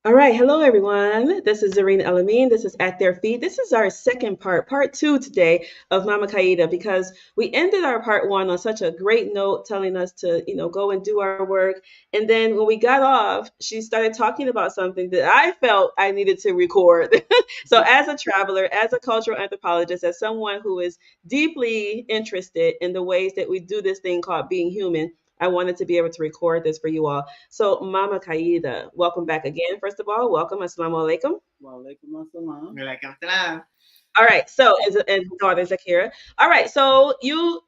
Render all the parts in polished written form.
All right, hello everyone. This is Zareen El-Amin. This is At Their Feet. This is our second part two today of Mama Kaida because we ended our part one on such a great note, telling us to, go and do our work. And then when we got off, she started talking about something that I felt I needed to record. So, as a traveler, as a cultural anthropologist, as someone who is deeply interested in the ways that we do this thing called being human, I wanted to be able to record this for you all. So, Mama Kaida, welcome back again. First of all, welcome. Assalamu alaikum. Walaikum assalam. Waalaikumsalam. All right. So, and daughter Zakira. All right. So,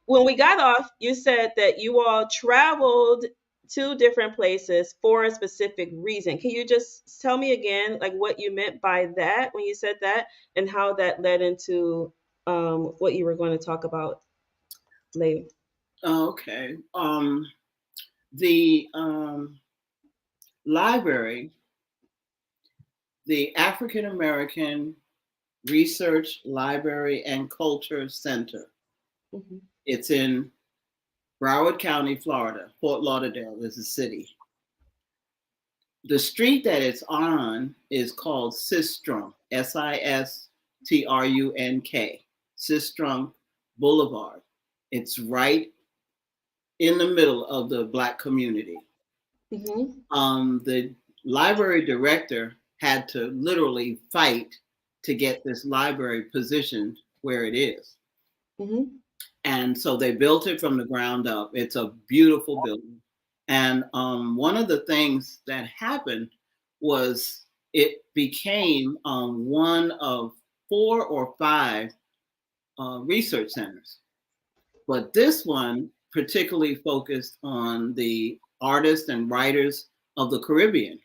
when we got off, you said that you all traveled to different places for a specific reason. Can you just tell me again, like what you meant by that when you said that, and how that led into what you were going to talk about later? Okay. The library, the African American Research Library and Culture Center. Mhm. It's in Broward County, Florida. Fort Lauderdale is the city. The street that it's on is called Sistrunk, Sistrunk, Sistrunk Boulevard. It's right in the middle of the Black community. Mhm. The library director had to literally fight to get this library positioned where it is. Mhm. And so they built it from the ground up. It's a beautiful building. And one of the things that happened was it became one of 4 or 5 research centers. But this one particularly focused on the artists and writers of the Caribbean.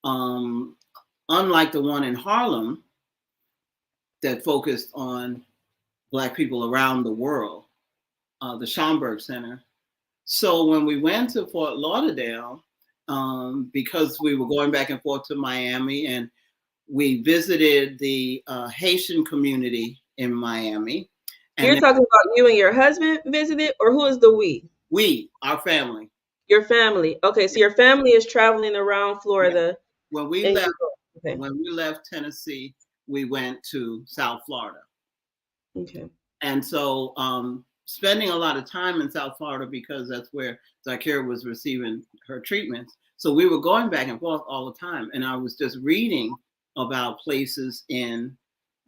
Um, Unlike the one in Harlem that focused on Black people around the world, the Schomburg Center. So when we went to Fort Lauderdale, because we were going back and forth to Miami, and we visited the Haitian community in Miami, and You're then talking about you and your husband visited, or who is the we? our family, Your family. Okay, so your family is traveling around yeah, Florida, when we and left, you go. Okay, Tennessee, we went to South Florida. okay. And so spending a lot of time in South Florida because that's where Zakira was receiving her treatments. So we were going back and forth all the time. And I was just reading about places in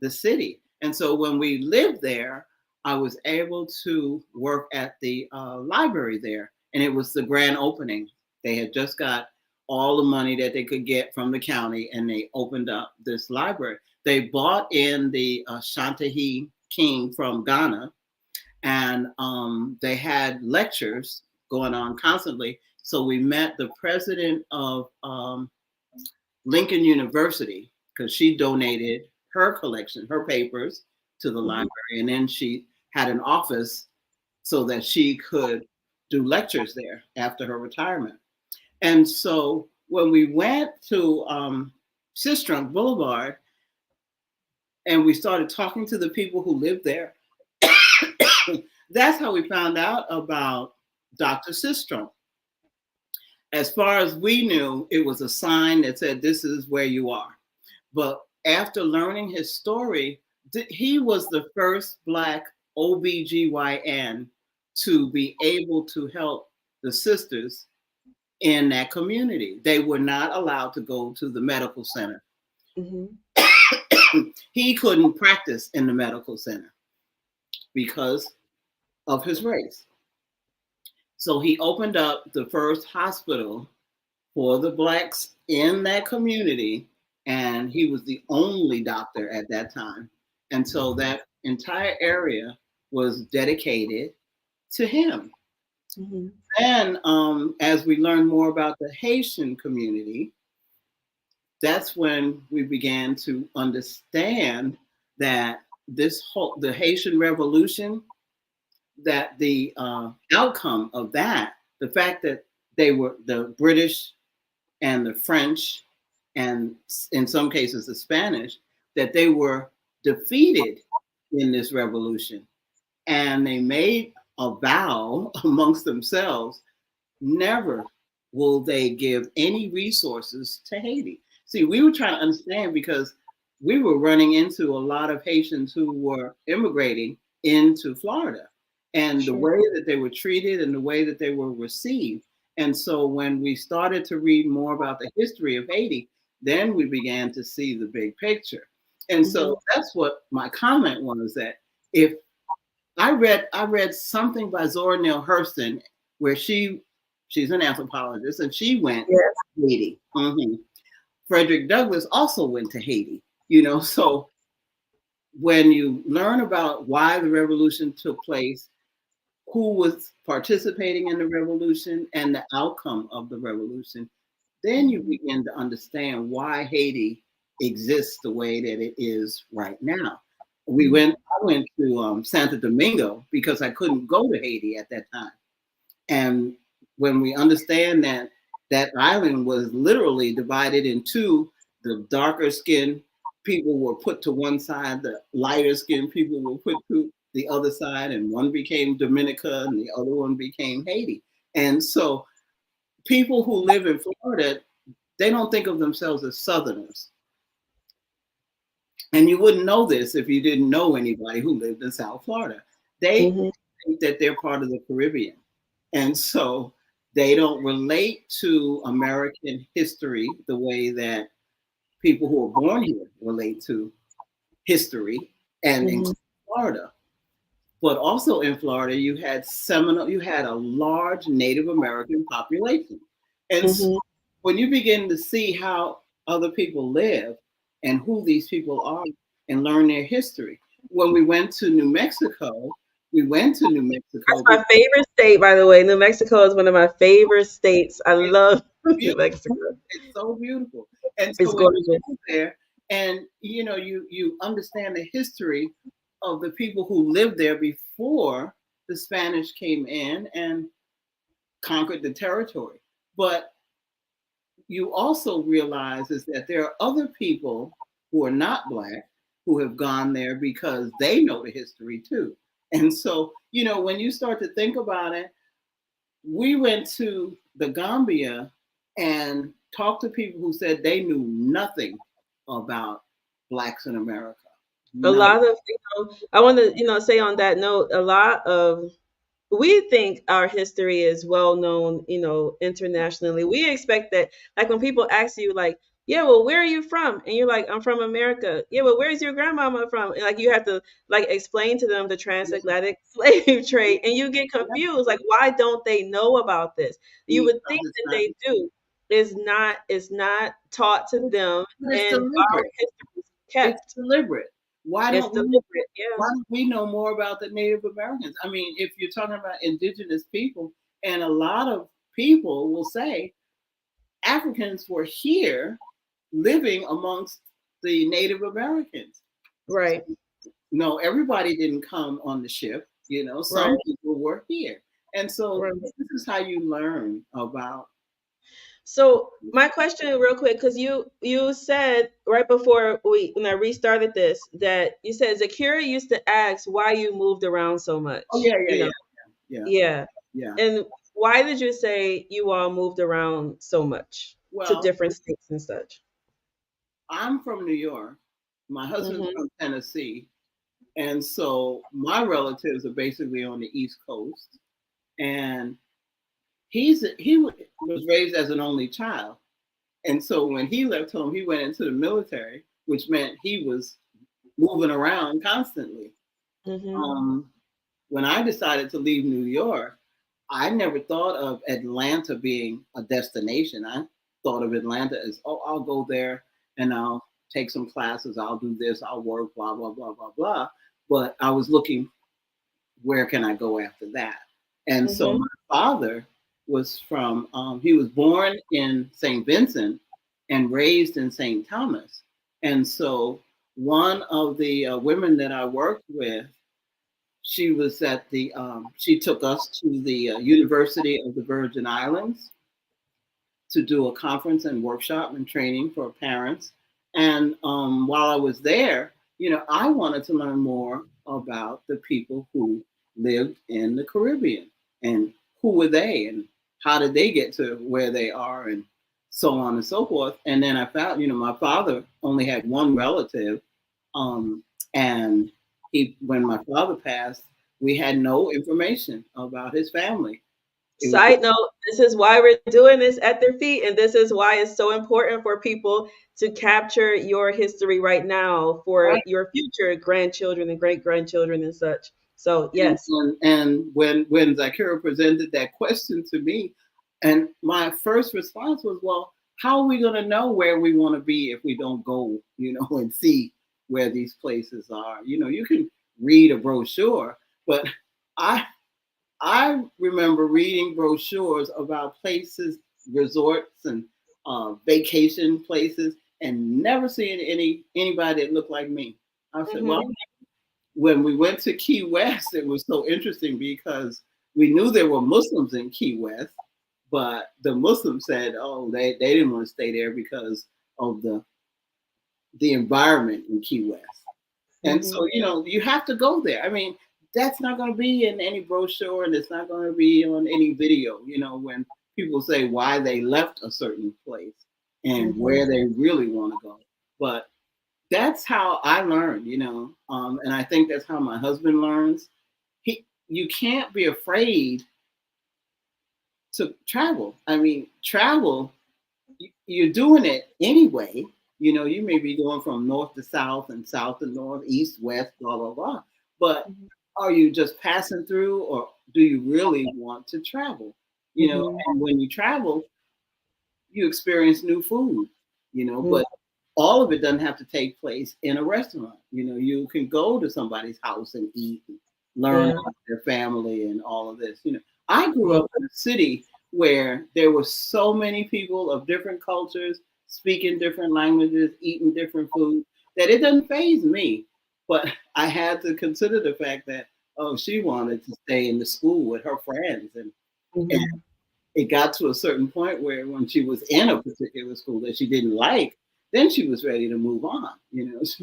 the city. And so when we lived there, I was able to work at the library there. And it was the grand opening. They had just got all the money that they could get from the county, and they opened up this library. They bought in the Shantahi King from Ghana, and they had lectures going on constantly. So we met the president of Lincoln University because she donated her collection, her papers to the Mhm. library, and then she had an office so that she could do lectures there after her retirement. And so when we went to Sistrunk Boulevard and we started talking to the people who lived there, that's how we found out about Dr. Sistrunk. As far as we knew, it was a sign that said, "This is where you are." But after learning his story, he was the first Black OBGYN to be able to help the sisters in that community. They were not allowed to go to the medical center. Mhm. He couldn't practice in the medical center because of his race. So he opened up the first hospital for the Blacks in that community, and he was the only doctor at that time. And so that entire area was dedicated to him. Mhm. And as we learned more about the Haitian community, that's when we began to understand that the Haitian Revolution, that the outcome of that, the fact that they were the British and the French, and in some cases the Spanish, that they were defeated in this revolution. And they made a vow amongst themselves never will they give any resources to Haiti? See, we were trying to understand because we were running into a lot of Haitians who were immigrating into Florida and the Sure. way that they were treated and the way that they were received. And so when we started to read more about the history of Haiti, then we began to see the big picture. And Hmm. so that's what my comment was, that if I read something by Zora Neale Hurston where she's an anthropologist and she went Yes. to Haiti. Frederick Douglass also went to Haiti. You know, so when you learn about why the revolution took place, who was participating in the revolution, and the outcome of the revolution, then you Hmm. begin to understand why Haiti exists the way that it is right now. I went to Santo Domingo because I couldn't go to Haiti at that time. And when we understand that that island was literally divided in two, the darker skinned people were put to one side, the lighter skinned people were put to the other side, and one became Dominica and the other one became Haiti. And so people who live in Florida, they don't think of themselves as Southerners. And you wouldn't know this if you didn't know anybody who lived in South Florida. They Hmm. think that they're part of the Caribbean. And so they don't relate to American history the way that people who are born here relate to history, and Hmm. include Florida. But also in Florida, you had a large Native American population. And so Hmm. when you begin to see how other people live and who these people are and learn their history. When we went to New That's Mexico my because favorite state, by the way. New Mexico is one of my favorite states. I it's love New beautiful. Mexico. It's so beautiful. And It's so when gorgeous. you go there and you understand the history of the people who lived there before the Spanish came in and conquered the territory. But you also realize is that there are other people who are not black who have gone there because they know the history too. And so, when you start to think about it, we went to the Gambia and talked to people who said they knew nothing about blacks in America. A No. lot of, I want to, say on that note, a lot of we think our history is well known, internationally. We expect that, like when people ask you, like, yeah, well, where are you from? And you're like, I'm from America. Yeah, well, where's your grandmama from? And like you have to like explain to them the transatlantic slave trade, and you get confused. Like, why don't they know about this? You would Because think it's that not, they do. It's not taught to them, but it's and our deliberate. history is It's kept. deliberate. Why It's don't we deliberate. Yeah. why don't we know more about the Native Americans? I mean, if you're talking about indigenous people, and a lot of people will say Africans were here living amongst the Native Americans. Right. No, everybody didn't come on the ship. Right. Some people were here. And so Right. this is how you learn about. So my question, real quick, because you said right before when I restarted this that you said Zakira used to ask why you moved around so Oh much. yeah, yeah, yeah, yeah, Yeah. yeah. And why did you say you all moved around so much to Well, different states and such? I'm from New York. My husband's Mhm. from Tennessee. And so my relatives are basically on the East Coast. And he was raised as an only child. And so when he left home, he went into the military, which meant he was moving around constantly. Mhm. Um, when I decided to leave New York, I never thought of Atlanta being a destination. I thought of Atlanta as, oh, I'll go there and I'll take some classes, I'll do this, I'll work, blah, blah, blah, blah, blah. But I was looking, where can I go after that? And so Mhm. my father he was born in St. Vincent and raised in St. Thomas. And so one of the women that I worked with, she took us to the University of the Virgin Islands to do a conference and workshop and training for parents. And while I was there, I wanted to learn more about the people who lived in the Caribbean and who were they and how did they get to where they are, and so on and so forth. And then I found, my father only had one relative, um, and when my father passed, we had no information about his family. It was just Side note, this is why we're doing this at their feet, and this is why it's so important for people to capture your history right now for right. your future grandchildren and great grandchildren and such. So, And, yes. and when Zakira presented that question to me, and my first response was, well, how are we going to know where we want to be if we don't go, and see where these places are? You can read a brochure, but I I remember reading brochures about places, resorts, and vacation places, and never seeing anybody that looked like me. I said, well, Hmm. when we went to Key West, it was so interesting because we knew there were Muslims in Key West, but the Muslims said, oh, they didn't want to stay there because of the environment in Key West. And Hmm. so, you have to go there. I mean, that's not going to be in any brochure, and it's not going to be on any video, when people say why they left a certain place and Hmm. where they really want to go. But that's how I learned, and I think that's how my husband learns. You can't be afraid to travel. I mean, travel, you're doing it anyway. You may be going from north to south and south to north, east, west, blah, blah, blah. But are you just passing through, or do you really want to travel? Hmm. And when you travel, you experience new food, Hmm. but all of it doesn't have to take place in a restaurant. You can go to somebody's house and eat and learn Yeah. about their family and all of this. I grew Yeah. up in a city where there were so many people of different cultures, speaking different languages, eating different food, that it doesn't faze me. But I had to consider the fact that, oh, she wanted to stay in the school with her friends, and Hmm. it got to a certain point where when she was in a particular school that she didn't like, then she was ready to move on. She was,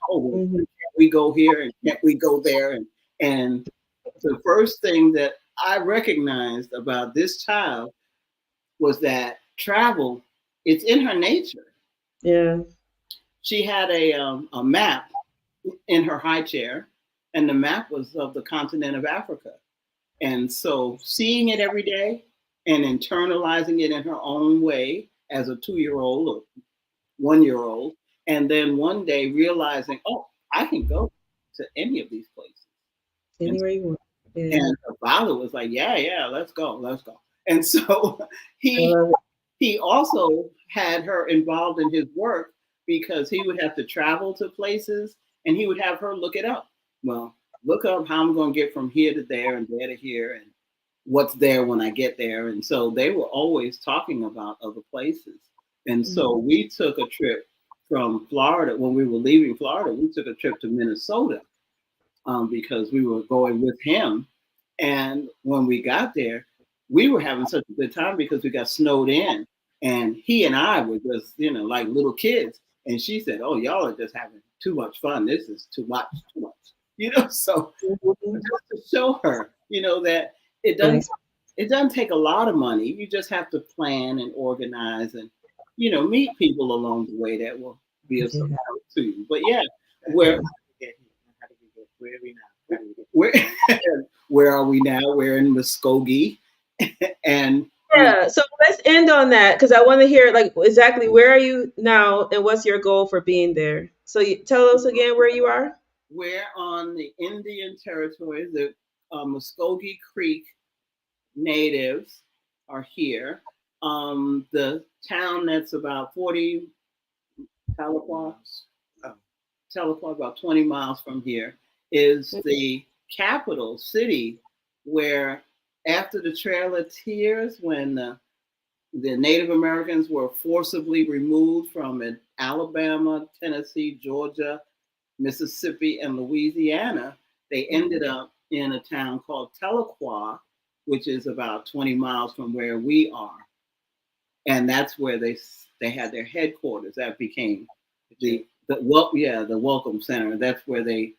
oh, well, Hmm. can't we go here and can't we go there? And the first thing that I recognized about this child was that travel, it's in her nature. Yeah. She had a map in her high chair, and the map was of the continent of Africa. And so seeing it every day and internalizing it in her own way as a 2-year old or 1-year old, and then one day realizing, oh, I can go to any of these places. And, Anywhere you want. Yeah. and her father was like, yeah, yeah, let's go, let's go. And so I he love it. he also had her involved in his work because he would have to travel to places and he would have her look it up. Well, look up how I'm going to get from here to there and there to here and what's there when I get there. And so they were always talking about other places. And so Hmm. we took a trip from Florida. When we were leaving Florida, we took a trip to Minnesota because we were going with him. And when we got there, we were having such a good time because we got snowed in. And he and I were just, like little kids. And she said, oh, y'all are just having too much fun. This is too much, too much. So Hmm. just to show her, that it doesn't Nice. it doesn't take a lot of money. You just have to plan and organize and, meet people along the way that will be of some Yeah. help to you. But yeah, where Where are we now? where where are we now? We're in Muskogee, and Yeah, so let's end on that because I want to hear like exactly where are you now and what's your goal for being there. So you tell us again where you are. we're on the Indian territory. The Muskogee Creek natives are here. The town that's about 40 Tahlequah, uh, Tahlequah, about 20 miles from here, is the capital city where after the Trail of Tears, when the Native Americans were forcibly removed from Alabama, Tennessee, Georgia, Mississippi, and Louisiana, they ended up in a town called Tahlequah, which is about 20 miles from where we are, and that's where they had their headquarters. That became the welcome center. That's where they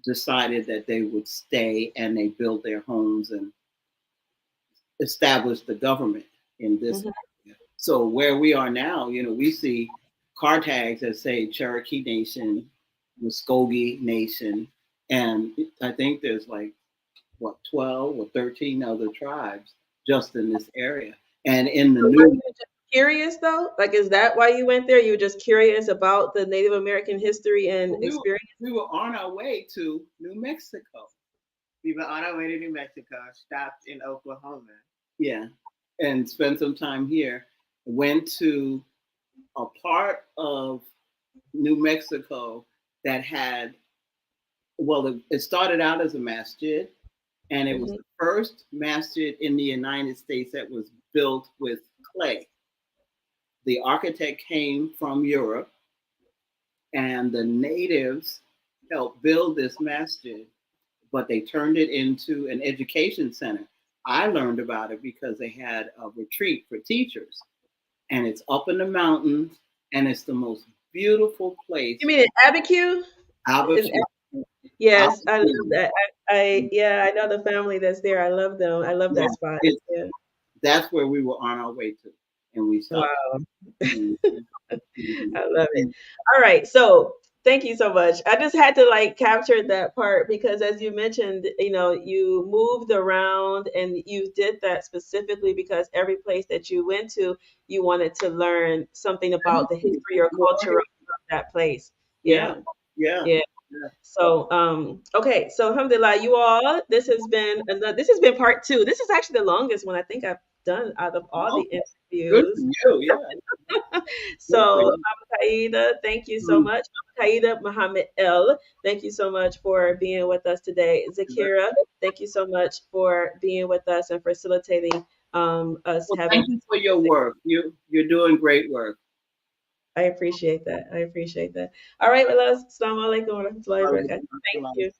decided that they would stay, and they built their homes and established the government in this Mhm. area. So where we are now, we see car tags that say Cherokee Nation, Muskogee Nation, and I think there's like what 12 or 13 other tribes just in this area. And in the So were new you just curious though? Like, is that why you went there? You were just curious about the Native American history and we were, experience? we were on our way to New Mexico. We were on our way to New Mexico, stopped in Oklahoma. Yeah, and spent some time here. Went to a part of New Mexico that had, well, it started out as a masjid, and it was Hmm. the first masjid in the United States that was built with clay. The architect came from Europe, and the natives helped build this masjid, but they turned it into an education center. I learned about it because they had a retreat for teachers, and it's up in the mountains, and it's the most beautiful You place. mean in Abiquiu? Albert, In, yes, I love Albert, that. Yeah, I know the family that's there. I love them. I love yeah, that spot. it's Yeah. that's where we were on our way to, and we stopped. Wow. Mhm, mhm, I love it. mhm. All right. So thank you so much. I just had to like capture that part because as you mentioned, you moved around and you did that specifically because every place that you went to, you wanted to learn something about the history or culture of that place. Yeah, Yeah. yeah, Yeah. yeah. So, okay. So, alhamdulillah, you all, this has been part two. This is actually the longest one I think I've done out of all the Oh, good for interviews. you. Yeah, good for So, you. Mama Qaida, thank you so Mhm. much. Mama Qaida Muhammad L, thank you so much for being with us today. Zakira, thank you so much for being with us and facilitating us Well, having thank you this for your conversation. work. You're doing great work. I appreciate that. I appreciate that. All right, my loves. Assalamu alaikum wa rahmatullahi wa barakatuh. Thank you.